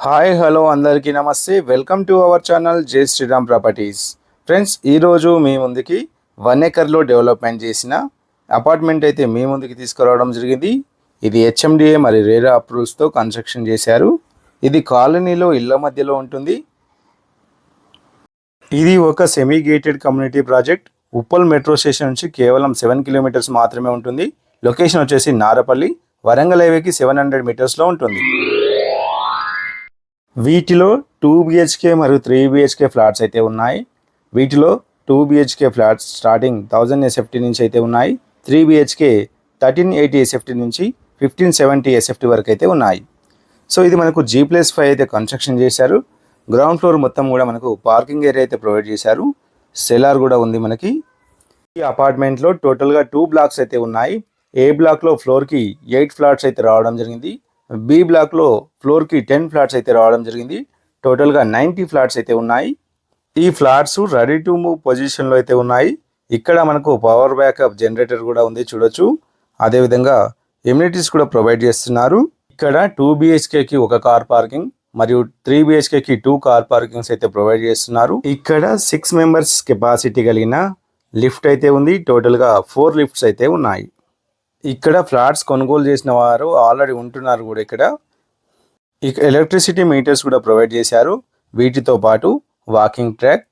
Hi hello అందరికీ నమస్తే. Welcome to our channel జై శ్రీరామ్ ప్రాపర్టీస్. ఫ్రెండ్స్, ఈరోజు మీ ముందుకి 1 ఎకర్లో డెవలప్మెంట్ చేసిన అపార్ట్మెంట్ అయితే మీ ముందుకి తీసుకురావడం జరిగింది. ఇది హెచ్ఎండిఏ మరియు రేరా అప్రూవల్స్తో కన్స్ట్రక్షన్ చేశారు. ఇది కాలనీలో ఇళ్ల మధ్యలో ఉంటుంది. ఇది ఒక semi gated community project. Uppal metro station నుంచి కేవలం 7 కిలోమీటర్స్ మాత్రమే ఉంటుంది. లొకేషన్ వచ్చేసి నారపల్లి, వరంగల్ హైవేకి 700 మీటర్స్లో ఉంటుంది. వీటిలో 2 BHK మరియు 3 BHK ఫ్లాట్స్ అయితే ఉన్నాయి. వీటిలో 2 BHK ఫ్లాట్స్ స్టార్టింగ్ 1000 SFT నుంచి అయితే ఉన్నాయి. 3 BHK 1380 SFT నుంచి 1570 SFT వరకు అయితే ఉన్నాయి. సో ఇది మనకు G+5 అయితే కన్స్ట్రక్షన్ చేశారు. గ్రౌండ్ ఫ్లోర్ మొత్తం కూడా మనకు పార్కింగ్ ఏరియా అయితే ప్రొవైడ్ చేశారు. సెలార్ కూడా ఉంది మనకి. ఈ అపార్ట్మెంట్లో టోటల్గా 2 బ్లాక్స్ అయితే ఉన్నాయి. ఏ బ్లాక్లో ఫ్లోర్కి 8 ఫ్లాట్స్ అయితే రావడం జరిగింది. బి బ్లాక్లో ఫ్లోర్కి 10 ఫ్లాట్స్ అయితే రావడం జరిగింది. టోటల్గా 90 ఫ్లాట్స్ అయితే ఉన్నాయి. ఈ ఫ్లాట్స్ రెడీ టు మూవ్ పొజిషన్లో అయితే ఉన్నాయి. ఇక్కడ మనకు పవర్ బ్యాకప్ జనరేటర్ కూడా ఉంది, చూడొచ్చు. అదేవిధంగా ఎమ్యూనిటీస్ కూడా ప్రొవైడ్ చేస్తున్నారు. ఇక్కడ 2 BHKకి ఒక కార్ పార్కింగ్ మరియు 3 BHKకి 2 కార్ పార్కింగ్స్ అయితే ప్రొవైడ్ చేస్తున్నారు. ఇక్కడ 6 మెంబర్స్ కెపాసిటీ కలిగిన లిఫ్ట్ అయితే ఉంది. టోటల్గా 4 లిఫ్ట్స్ అయితే ఉన్నాయి. ఇక్కడ ఫ్లాట్స్ కొనుగోలు చేసిన వారు ఆల్రెడీ ఉంటున్నారు కూడా. ఇక్కడ ఎలక్ట్రిసిటీ మీటర్స్ కూడా ప్రొవైడ్ చేశారు. వీటితో పాటు వాకింగ్ ట్రాక్,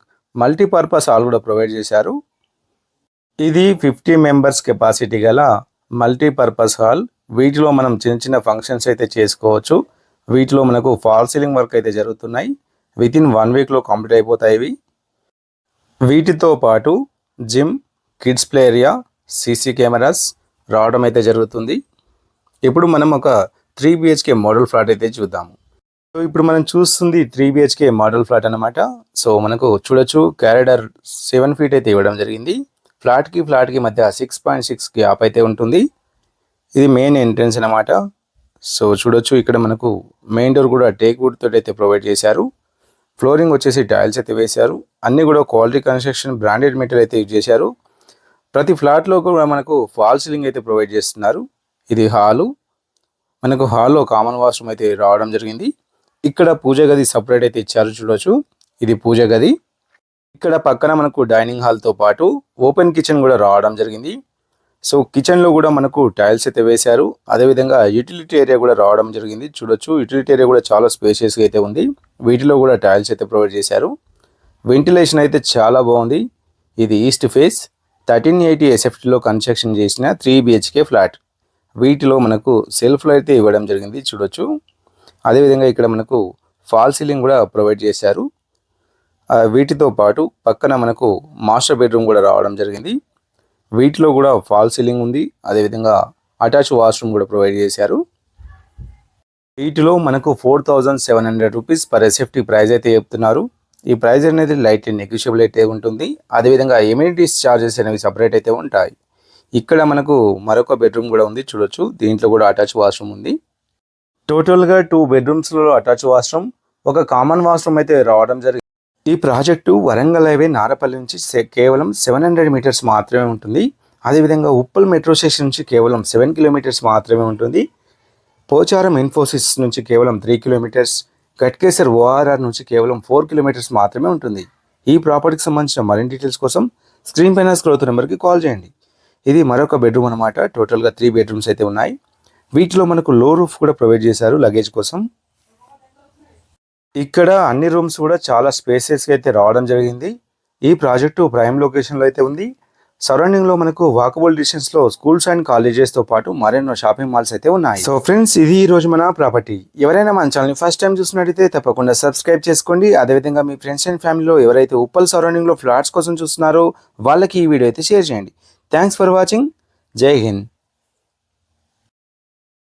మల్టీపర్పస్ హాల్ కూడా ప్రొవైడ్ చేశారు. ఇది 50 మెంబర్స్ కెపాసిటీ గల మల్టీపర్పస్ హాల్. వీటిలో మనం చిన్న చిన్న ఫంక్షన్స్ అయితే చేసుకోవచ్చు. వీటిలో మనకు ఫాల్ సీలింగ్ వర్క్ అయితే జరుగుతున్నాయి. వితిన్ 1 వీక్లో కంప్లీట్ అయిపోతాయి ఇవి. వీటితో పాటు gym, kids play area, CC cameras రావడం అయితే జరుగుతుంది. ఇప్పుడు మనం ఒక 3 BHK మోడల్ ఫ్లాట్ అయితే చూద్దాము. సో ఇప్పుడు మనం చూస్తుంది 3 BHK మోడల్ ఫ్లాట్ అనమాట. సో మనకు చూడొచ్చు, క్యారిడార్ 7 ఫీట్ అయితే ఇవ్వడం జరిగింది. ఫ్లాట్కి మధ్య 6.6 గ్యాప్ అయితే ఉంటుంది. ఇది మెయిన్ ఎంట్రన్స్ అనమాట. సో చూడొచ్చు, ఇక్కడ మనకు మెయిన్ డోర్ కూడా టేక్ వుడ్ తోటి అయితే ప్రొవైడ్ చేశారు. ఫ్లోరింగ్ వచ్చేసి టైల్స్ అయితే వేశారు. అన్నీ కూడా క్వాలిటీ కన్స్ట్రక్షన్, బ్రాండెడ్ మెటీరియల్ అయితే యూజ్ చేశారు. ప్రతి ఫ్లాట్లో కూడా మనకు ఫాల్ సీలింగ్ అయితే ప్రొవైడ్ చేస్తున్నారు. ఇది హాలు. మనకు హాల్లో కామన్ వాష్రూమ్ అయితే రావడం జరిగింది. ఇక్కడ పూజ గది సపరేట్ అయితే ఇచ్చారు, చూడవచ్చు. ఇది పూజ గది. ఇక్కడ పక్కన మనకు డైనింగ్ హాల్తో పాటు ఓపెన్ కిచెన్ కూడా రావడం జరిగింది. సో కిచెన్లో కూడా మనకు టైల్స్ అయితే వేశారు. అదేవిధంగా యూటిలిటీ ఏరియా కూడా రావడం జరిగింది, చూడొచ్చు. యూటిలిటీ ఏరియా కూడా చాలా స్పేషియస్గా అయితే ఉంది. వీటిలో కూడా టైల్స్ అయితే ప్రొవైడ్ చేశారు. వెంటిలేషన్ అయితే చాలా బాగుంది. ఇది ఈస్ట్ ఫేస్ 1380 SFTలో కన్స్ట్రక్షన్ చేసిన 3 BHK ఫ్లాట్. వీటిలో మనకు సెల్ఫ్లో అయితే ఇవ్వడం జరిగింది, చూడొచ్చు. అదేవిధంగా ఇక్కడ మనకు ఫాల్ సీలింగ్ కూడా ప్రొవైడ్ చేశారు. వీటితో పాటు పక్కన మనకు మాస్టర్ బెడ్రూమ్ కూడా రావడం జరిగింది. వీటిలో కూడా ఫాల్ సీలింగ్ ఉంది. అదేవిధంగా అటాచ్ వాష్రూమ్ కూడా ప్రొవైడ్ చేశారు. వీటిలో మనకు 4700 రూపీస్ పర్ SFT ప్రైస్ అయితే చెప్తున్నారు. ఈ ప్రైస్ అనేది లైట్లీ నెగోషియబుల్ అయితే ఉంటుంది. అదేవిధంగా ఎమ్యూనిటీస్ ఛార్జెస్ అనేవి సపరేట్ అయితే ఉంటాయి. ఇక్కడ మనకు మరొక బెడ్రూమ్ కూడా ఉంది, చూడొచ్చు. దీంట్లో కూడా అటాచ్ వాష్రూమ్ ఉంది. టోటల్గా 2 బెడ్రూమ్స్లో అటాచ్ వాష్రూమ్, ఒక కామన్ వాష్రూమ్ అయితే రావడం జరిగింది. ఈ ప్రాజెక్టు వరంగల్ హైవే నారపల్లి నుంచి కేవలం 700 మీటర్స్ మాత్రమే ఉంటుంది. అదేవిధంగా ఉప్పల్ మెట్రో స్టేషన్ నుంచి కేవలం 7 కిలోమీటర్స్ మాత్రమే ఉంటుంది. పోచారం ఇన్ఫోసిస్ నుంచి కేవలం 3 కిలోమీటర్స్, గట్కేసర్ ORR నుంచి కేవలం 4 కిలోమీటర్స్ మాత్రమే ఉంటుంది. ఈ ప్రాపర్టీకి సంబంధించిన మరిన్ని డీటెయిల్స్ కోసం స్క్రీన్ పైన స్క్రోల్ అవుతున్న నెంబర్కి కాల్ చేయండి. ఇది మరొక బెడ్రూమ్ అనమాట. టోటల్గా 3 బెడ్రూమ్స్ అయితే ఉన్నాయి. వీటిలో మనకు లో రూఫ్ కూడా ప్రొవైడ్ చేశారు లగేజ్ కోసం. ఇక్కడ అన్ని రూమ్స్ కూడా చాలా స్పేసెస్గా అయితే రావడం జరిగింది. ఈ ప్రాజెక్టు ప్రైమ్ లొకేషన్లో అయితే ఉంది. సరౌండింగ్లో మనకు వాకబుల్ డిస్టెన్స్లో స్కూల్స్ అండ్ కాలేజెస్తో పాటు మరెన్నో షాపింగ్ మాల్స్ అయితే ఉన్నాయి. సో ఫ్రెండ్స్, ఇది ఈ రోజు మన ప్రాపర్టీ. ఎవరైనా మన ఛానల్ని ఫస్ట్ టైం చూసినట్టయితే తప్పకుండా సబ్స్క్రైబ్ చేసుకోండి. అదేవిధంగా మీ ఫ్రెండ్స్ అండ్ ఫ్యామిలీలో ఎవరైతే ఉప్పల్ సరౌండింగ్లో ఫ్లాట్స్ కోసం చూస్తున్నారో వాళ్ళకి ఈ వీడియో అయితే షేర్ చేయండి. Thanks for watching. జై హింద్.